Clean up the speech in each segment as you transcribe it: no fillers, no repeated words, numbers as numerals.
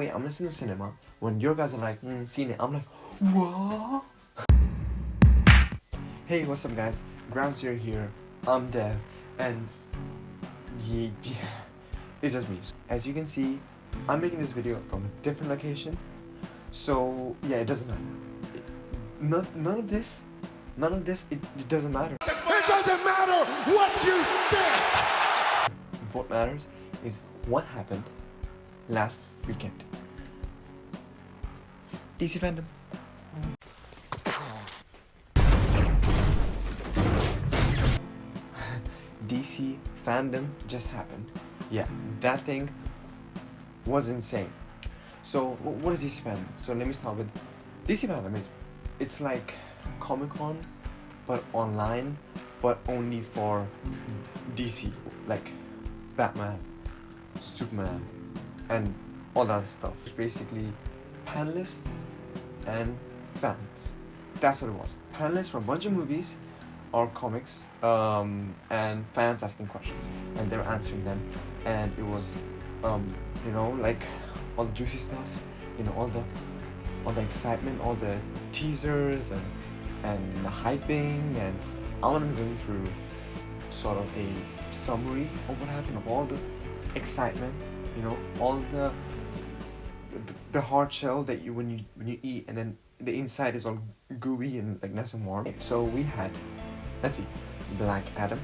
wait, I'm gonna see the cinema. When your guys are like, seen it, I'm like, what? Hey, what's up guys? Ground Zero here, I'm Dev, and yeah, it's just me. As you can see, I'm making this video from a different location, so yeah, it doesn't matter. None of this, it doesn't matter. It doesn't matter what you think! What matters is what happened last weekend. DC Fandome. DC Fandome just happened. Yeah, that thing was insane. So what is DC Fandome? So let me start with DC Fandome. It's like Comic-Con but online, but only for DC, like Batman, Superman, and all that other stuff. Basically panelists and fans. That's what it was. Panelists from a bunch of movies or comics, and fans asking questions, and they were answering them, and it was you know, like all the juicy stuff, you know, all the excitement, all the teasers and the hyping, and I want to be going through sort of a summary of what happened, of all the excitement, you know, all the hard shell that you when you eat, and then the inside is all gooey and like nice and warm. So we had, let's see, Black Adam.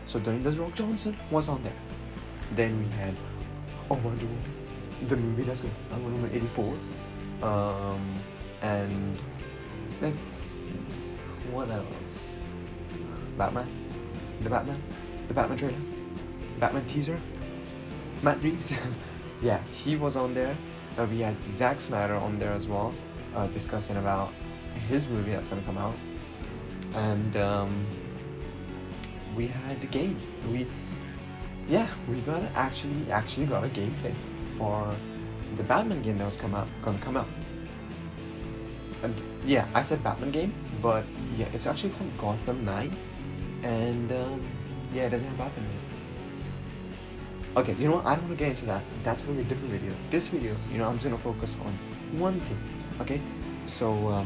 So Dwayne The Rock Johnson was on there. Then we had Wonder Woman, the movie that's good, Wonder Woman 84. And let's see, what else? Batman, the Batman trailer, Batman teaser, Matt Reeves. Yeah, he was on there. We had Zack Snyder on there as well, discussing about his movie that's gonna come out. And we had the game. We actually got a gameplay for the Batman game that was gonna come out. And yeah, I said Batman game, but yeah, it's actually called Gotham Knight, and yeah, it doesn't have Batman in it. Okay, you know what? I don't want to get into that. That's gonna be a different video. This video, you know, I'm just gonna focus on one thing. Okay, so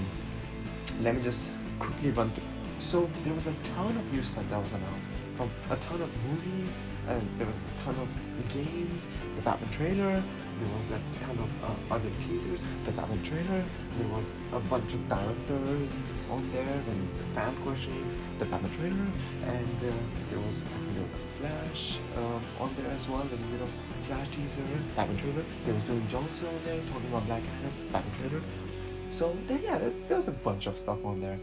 let me just quickly run through. So there was a ton of new stuff that was announced, from a ton of movies, and there was a ton of games, the Batman trailer, there was a ton of other teasers, the Batman trailer, there was a bunch of directors on there and fan questions, the Batman trailer, and there was a Flash on there as well, a little bit of Flash teaser, Batman trailer, there was Dwayne Johnson on there talking about Black Adam, Batman trailer. So yeah, there was a bunch of stuff on there.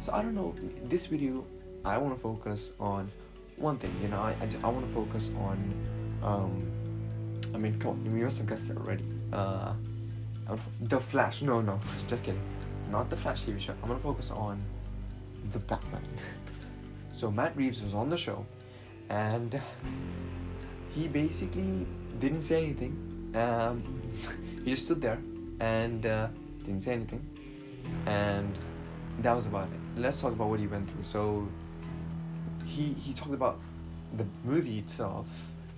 So I don't know, this video I want to focus on one thing, you know. I want to focus on I mean, come on, you must have guessed it already. The Flash. No, just kidding. Not the Flash TV show. I'm gonna focus on the Batman. So Matt Reeves was on the show, and he basically didn't say anything. He just stood there and didn't say anything, and that was about it. Let's talk about what he went through. So he talked about the movie itself,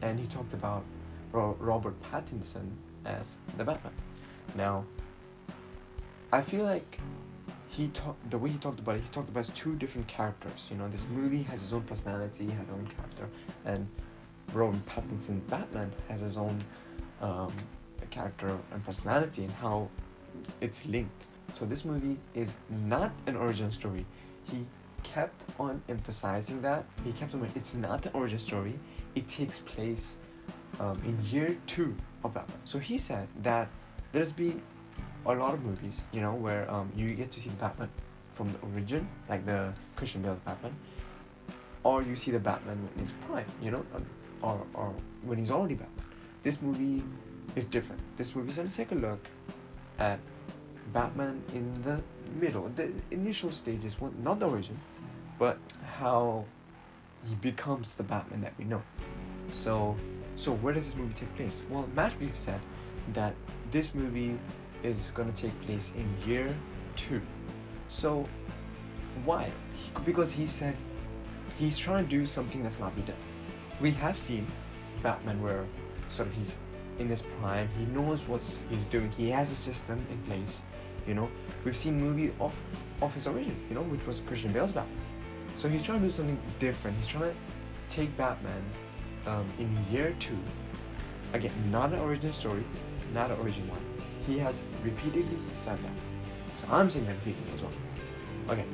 and he talked about Robert Pattinson as the Batman. Now, I feel like the way he talked about it, he talked about two different characters. You know, this movie has his own personality, has his own character, and Robert Pattinson Batman has his own character and personality, and how it's linked. So this movie is not an origin story. He kept on emphasizing that. It's not an origin story. It takes place in year 2 of Batman. So he said that there's been a lot of movies, you know, where you get to see the Batman from the origin, like the Christian Bale's Batman, or you see the Batman when he's prime, you know, or when he's already Batman. This movie is different. This movie is going to take a look at Batman in the middle, the initial stages, not the origin, but how he becomes the Batman that we know. So where does this movie take place? Well, Matt Reeves said that this movie is gonna take place in year 2. So why? Because he said he's trying to do something that's not been done. We have seen Batman where sort of he's in his prime. He knows what he's doing. He has a system in place. You know, we've seen movie of his origin, you know, which was Christian Bale's Batman. So he's trying to do something different. He's trying to take Batman in year 2. Again, not an origin story, not an origin one. He has repeatedly said that. So I'm saying that repeatedly as well. Okay,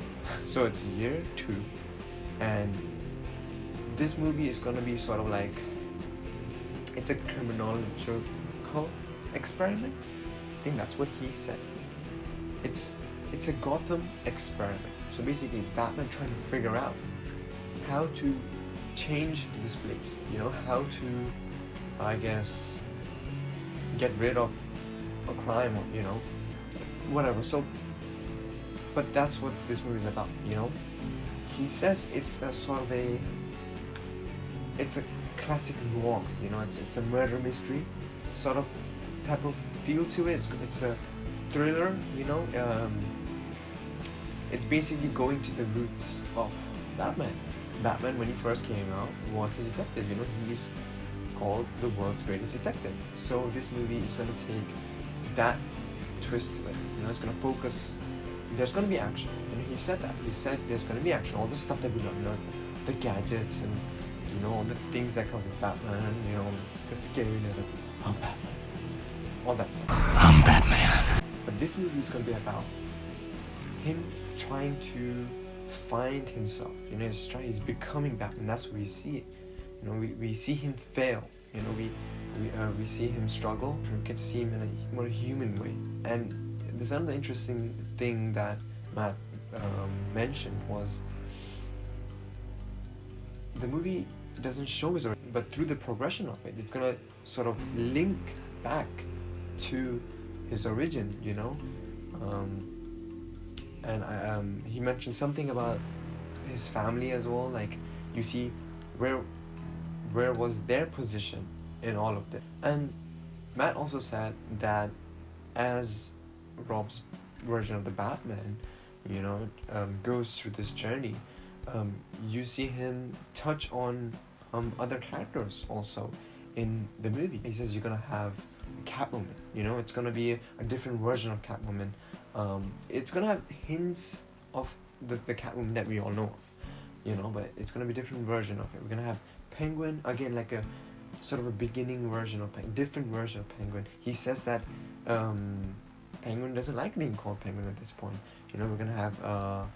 so it's year 2, and this movie is gonna be sort of like, it's a criminological experiment. I think that's what he said. It's a Gotham experiment. So basically, it's Batman trying to figure out how to change this place. You know, how to, I guess, get rid of a crime, or, you know, whatever. So, but that's what this movie is about. You know, he says it's a sort of it's a classic noir. You know, it's a murder mystery sort of type of feel to it. It's a thriller, you know. It's basically going to the roots of Batman. Batman, when he first came out, was a detective. You know, he's called the world's greatest detective. So this movie is gonna take that twist to it. You know, it's gonna focus. There's gonna be action. You know, he said that. He said there's gonna be action. All the stuff that we love, you know, the gadgets and, you know, all the things that comes with Batman. You know, the scariness of I'm Batman. All that stuff. I'm Batman. But this movie is gonna be about him trying to find himself. You know, he's becoming Batman. That's where we see it. You know, we see him fail. You know, we see him struggle. We get to see him in a more human way. And there's another interesting thing that Matt mentioned was the movie doesn't show his origin, but through the progression of it, it's gonna sort of link back to his origin. You know. And he mentioned something about his family as well. Like, you see where was their position in all of this. And Matt also said that as Rob's version of the Batman, you know, goes through this journey, you see him touch on other characters also in the movie. He says you're gonna have Catwoman. You know, it's gonna be a different version of Catwoman. It's gonna have hints of the Catwoman that we all know of, you know, but it's gonna be a different version of it. We're gonna have Penguin, again, like a sort of a beginning version of different version of Penguin. He says that Penguin doesn't like being called Penguin at this point. You know, we're gonna have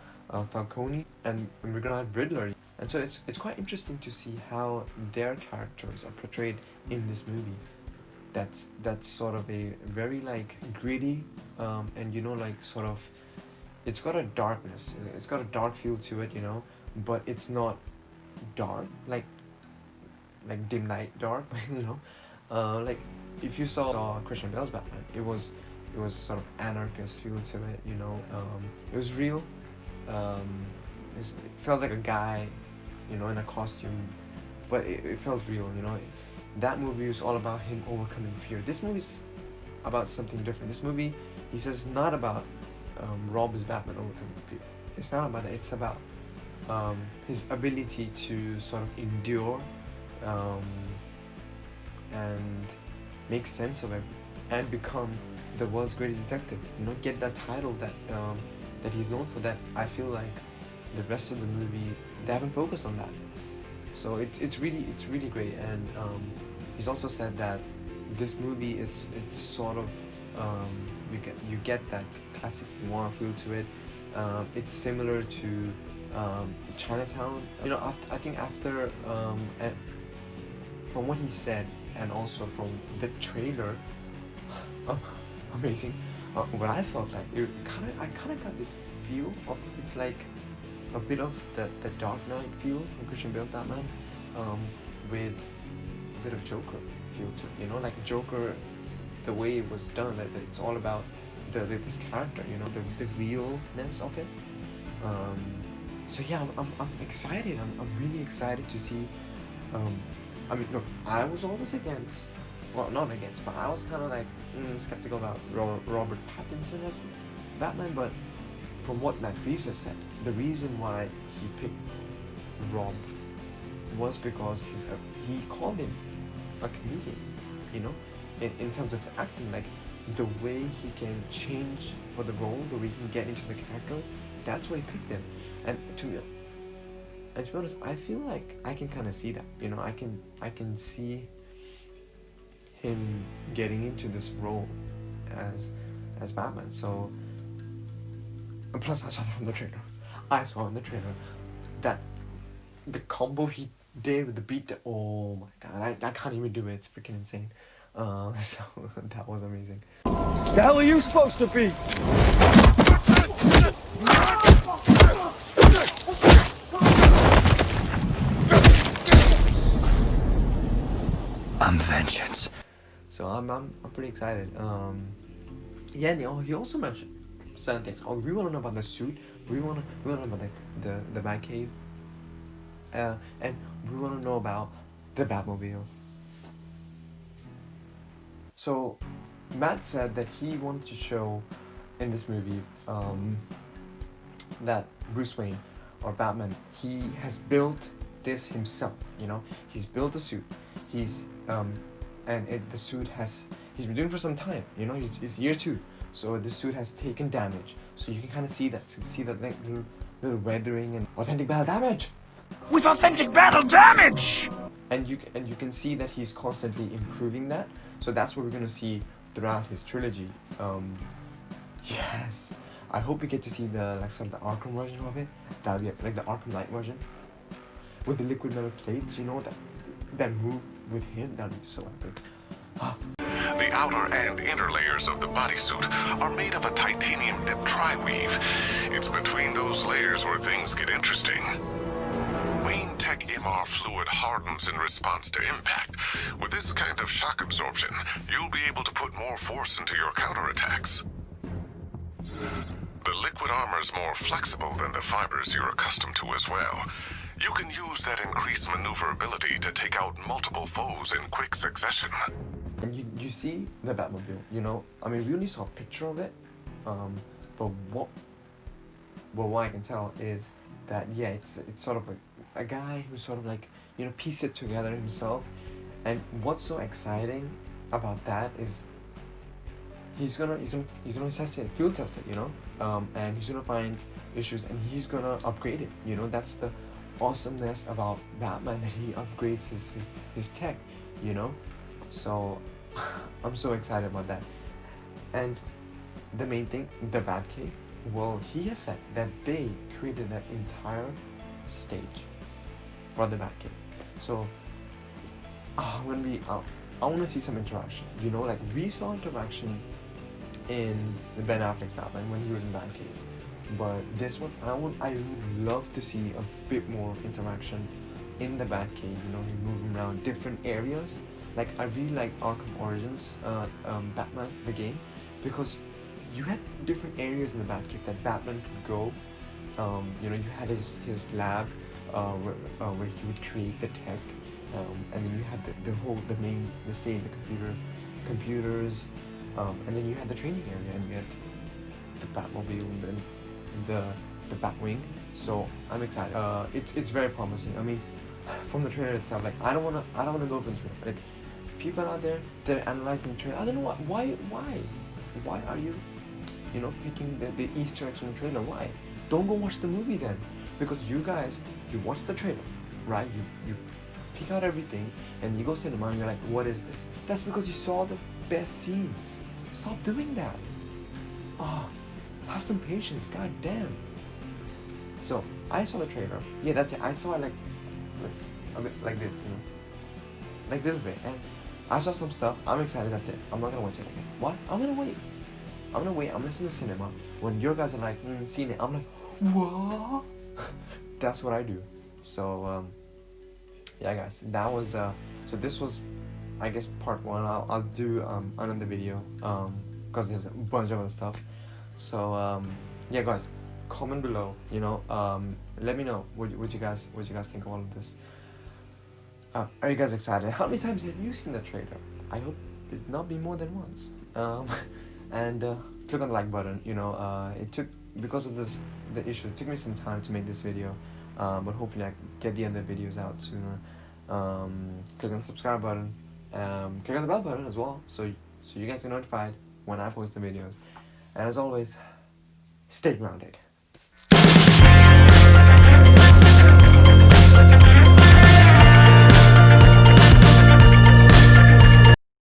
Falcone, and we're gonna have Riddler, and so it's quite interesting to see how their characters are portrayed in this movie. That's sort of a very like gritty, and you know, like sort of, it's got a darkness. It's got a dark feel to it, you know, but it's not dark like dim light dark, you know. Like if you saw Christian Bale's Batman, it was sort of anarchist feel to it, you know. It was real. It felt like a guy, you know, in a costume, but it felt real, you know. That movie was all about him overcoming fear. This movie's about something different. This movie, he says, not about Rob as Batman overcoming fear. It's not about that. It's about his ability to sort of endure and make sense of it and become the world's greatest detective. You know, get that title that he's known for. That I feel like the rest of the movie, they haven't focused on that. So it's really great. And he's also said that this movie it's sort of you get that classic noir feel to it. It's similar to Chinatown. You know, I think after from what he said and also from the trailer, amazing. What I felt like, I kind of got this feel of, it's like a bit of the Dark Knight feel from Christian Bale Batman, with a bit of Joker feel to it, you know, like Joker, the way it was done, like it's all about this character, you know, the realness of it. So yeah, I'm excited. I'm really excited to see. I mean, look, I was always against, well, not against, but I was kind of like skeptical about Robert Pattinson as Batman. But from what Matt Reeves has said, the reason why he picked Rob was because he called him a comedian, you know, in terms of acting, like the way he can change for the role, the way he can get into the character. That's why he picked him. And to be honest, I feel like I can kind of see that. You know, I can see him getting into this role as Batman. So, and plus I saw that from the trailer. I saw in the trailer that the combo he did with the beat. Oh my god, I can't even do it. It's freaking insane. So that was amazing. The hell are you supposed to be? I'm vengeance. So I'm pretty excited. Yeah, and he also mentioned certain things. Oh, we want to know about the suit. We want to know about the Batcave. And we want to know about the Batmobile. So Matt said that he wanted to show in this movie that Bruce Wayne or Batman, he has built this himself. You know, he's built a suit. The suit he's been doing for some time. You know, it's year 2, so the suit has taken damage. So you can kind of see that, like little weathering and authentic battle damage. With authentic battle damage. And you can see that he's constantly improving that. So that's what we're gonna see throughout his trilogy. Yes, I hope we get to see the sort of the Arkham version of it. That'll be like the Arkham Knight version with the liquid metal plates. You know, that move with him. That'll be so epic. The outer and inner layers of the bodysuit are made of a titanium-dipped tri-weave. It's between those layers where things get interesting. Wayne Tech MR fluid hardens in response to impact. With this kind of shock absorption, you'll be able to put more force into your counterattacks. The liquid armor's more flexible than the fibers you're accustomed to as well. You can use that increased maneuverability to take out multiple foes in quick succession. And you see the Batmobile, you know, I mean, we only saw a picture of it, but what I can tell is that, yeah, it's sort of a guy who sort of like, you know, pieced it together himself. And what's so exciting about that is he's gonna test it, field test it, you know, and he's gonna find issues and he's gonna upgrade it. You know, that's the awesomeness about Batman, that he upgrades his tech, you know. So I'm so excited about that. And the main thing, the Batcave, well, he has said that they created an entire stage for the Batcave. So I want to see some interaction. You know, like we saw interaction in the Ben Affleck's Batman when he was in Batcave, but this one I would love to see a bit more interaction in the Batcave. You know, he moving around different areas. Like I really like Arkham Origins, Batman the game, because you had different areas in the Batcave that Batman could go. You know, you had his lab where he would create the tech, and then you had the state, the computers, and then you had the training area, and you had the Batmobile and then the Batwing. So I'm excited. It's very promising. I mean, from the trailer itself, like I don't wanna go for the trailer. Like people out there, they're analyzing the trailer. I don't know why are you picking the Easter eggs from the trailer? Why? Don't go watch the movie then, because you watch the trailer, right? You pick out everything and you go cinema and you're like, what is this? That's because you saw the best scenes. Stop doing that. Have some patience. God damn. So I saw the trailer. Yeah, that's it. I saw it like a bit like this, you know, like a little bit, and I saw some stuff. I'm excited. That's it. I'm not gonna watch it again. What? I'm gonna wait. I'm gonna see the cinema. When your guys are like, seeing it, I'm like, what? That's what I do. So yeah, guys, that was so this was, I guess, part 1. I'll do another video because there's a bunch of other stuff. So yeah, guys, comment below. You know, let me know what you guys think of all of this. Are you guys excited? How many times have you seen the trailer? I hope it not be more than once. And click on the like button. You know, it took, because of the issues, it took me some time to make this video, but hopefully I get the other videos out sooner. Click on the subscribe button, Click on the bell button as well, so you guys get notified when I post the videos. And as always, stay grounded.